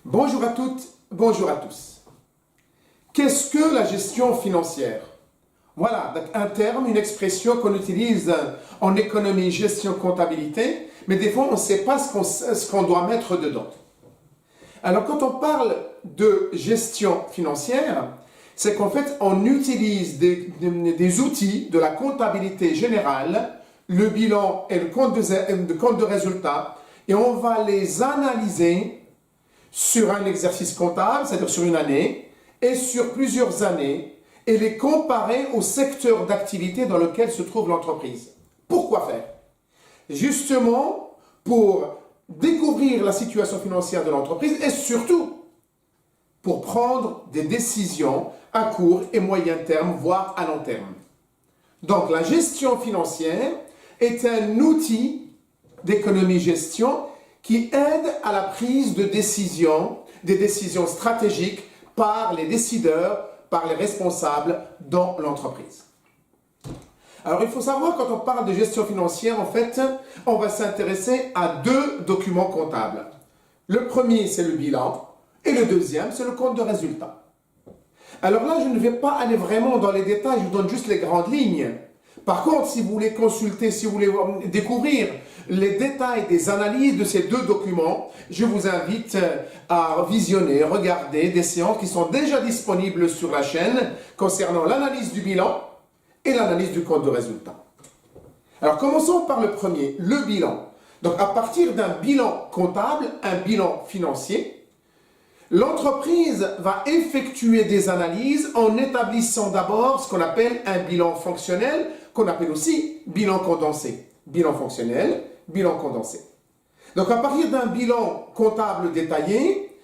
Bonjour à toutes, bonjour à tous. Qu'est-ce que la gestion financière? Voilà, donc un terme, une expression qu'on utilise en économie, gestion, comptabilité, mais des fois on ne sait pas ce qu'on doit mettre dedans. Alors quand on parle de gestion financière, c'est qu'en fait on utilise des outils de la comptabilité générale, le bilan et le compte de résultat, et on va les analyser sur un exercice comptable, c'est-à-dire sur une année, et sur plusieurs années, et les comparer au secteur d'activité dans lequel se trouve l'entreprise. Pourquoi faire? Justement, pour découvrir la situation financière de l'entreprise et surtout pour prendre des décisions à court et moyen terme, voire à long terme. Donc la gestion financière est un outil d'économie-gestion qui aide à la prise de décision, des décisions stratégiques par les décideurs, par les responsables dans l'entreprise. Alors il faut savoir, quand on parle de gestion financière, en fait, on va s'intéresser à deux documents comptables. Le premier, c'est le bilan, et le deuxième, c'est le compte de résultat. Alors là, je ne vais pas aller vraiment dans les détails, je vous donne juste les grandes lignes. Par contre, si vous voulez consulter, si vous voulez découvrir les détails des analyses de ces deux documents, je vous invite à visionner, regarder des séances qui sont déjà disponibles sur la chaîne concernant l'analyse du bilan et l'analyse du compte de résultat. Alors commençons par le premier, le bilan. Donc à partir d'un bilan comptable, un bilan financier, l'entreprise va effectuer des analyses en établissant d'abord ce qu'on appelle un bilan fonctionnel, qu'on appelle aussi bilan condensé. Bilan fonctionnel, bilan condensé. Donc à partir d'un bilan comptable détaillé,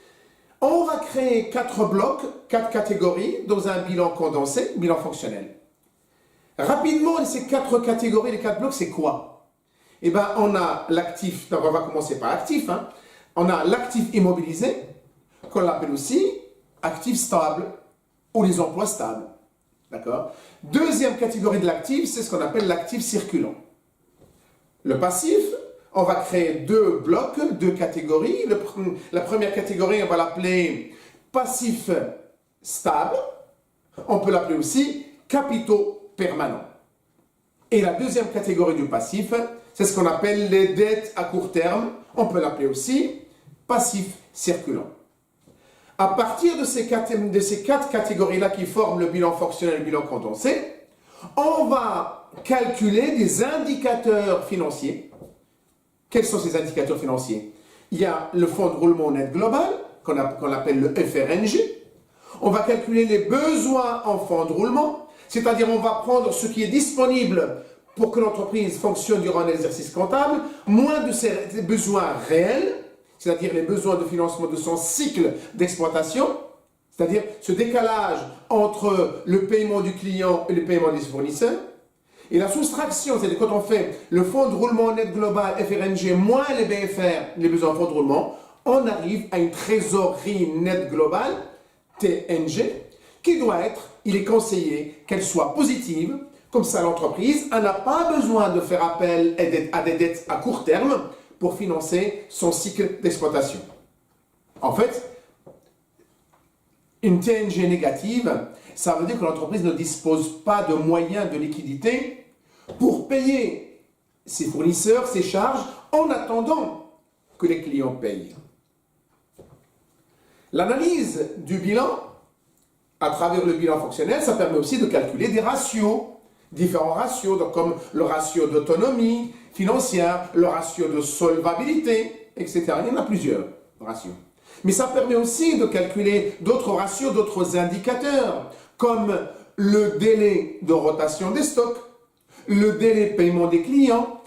on va créer 4 blocs, 4 catégories dans un bilan condensé, bilan fonctionnel. Rapidement, ces 4 catégories, les 4 blocs, c'est quoi? Eh bien, on a l'actif, donc on va commencer par l'actif, on a l'actif immobilisé, qu'on appelle aussi actif stable ou les emplois stables. D'accord? Deuxième catégorie de l'actif, c'est ce qu'on appelle l'actif circulant. Le passif, on va créer 2 blocs, 2 catégories. La première catégorie, on va l'appeler passif stable. On peut l'appeler aussi capitaux permanents. Et la deuxième catégorie du passif, c'est ce qu'on appelle les dettes à court terme. On peut l'appeler aussi passif circulant. À partir de ces 4 catégories-là qui forment le bilan fonctionnel et le bilan condensé, on va calculer des indicateurs financiers. Quels sont ces indicateurs financiers? Il y a le fonds de roulement net global, qu'on appelle le FRNG. On va calculer les besoins en fonds de roulement, c'est-à-dire on va prendre ce qui est disponible pour que l'entreprise fonctionne durant un exercice comptable, moins de ses besoins réels, c'est-à-dire les besoins de financement de son cycle d'exploitation, c'est-à-dire ce décalage entre le paiement du client et le paiement des fournisseurs. Et la soustraction, c'est-à-dire quand on fait le fonds de roulement net global, FRNG, moins les BFR, les besoins en fonds de roulement, on arrive à une trésorerie nette globale, TNG, qui doit être, il est conseillé qu'elle soit positive, comme ça l'entreprise n'a pas besoin de faire appel à des dettes à court terme, pour financer son cycle d'exploitation. En fait, une TNG négative, ça veut dire que l'entreprise ne dispose pas de moyens de liquidité pour payer ses fournisseurs, ses charges, en attendant que les clients payent. L'analyse du bilan, à travers le bilan fonctionnel, ça permet aussi de calculer des ratios, différents ratios, donc comme le ratio d'autonomie financière, le ratio de solvabilité, etc. Il y en a plusieurs ratios. Mais ça permet aussi de calculer d'autres ratios, d'autres indicateurs, comme le délai de rotation des stocks, le délai de paiement des clients,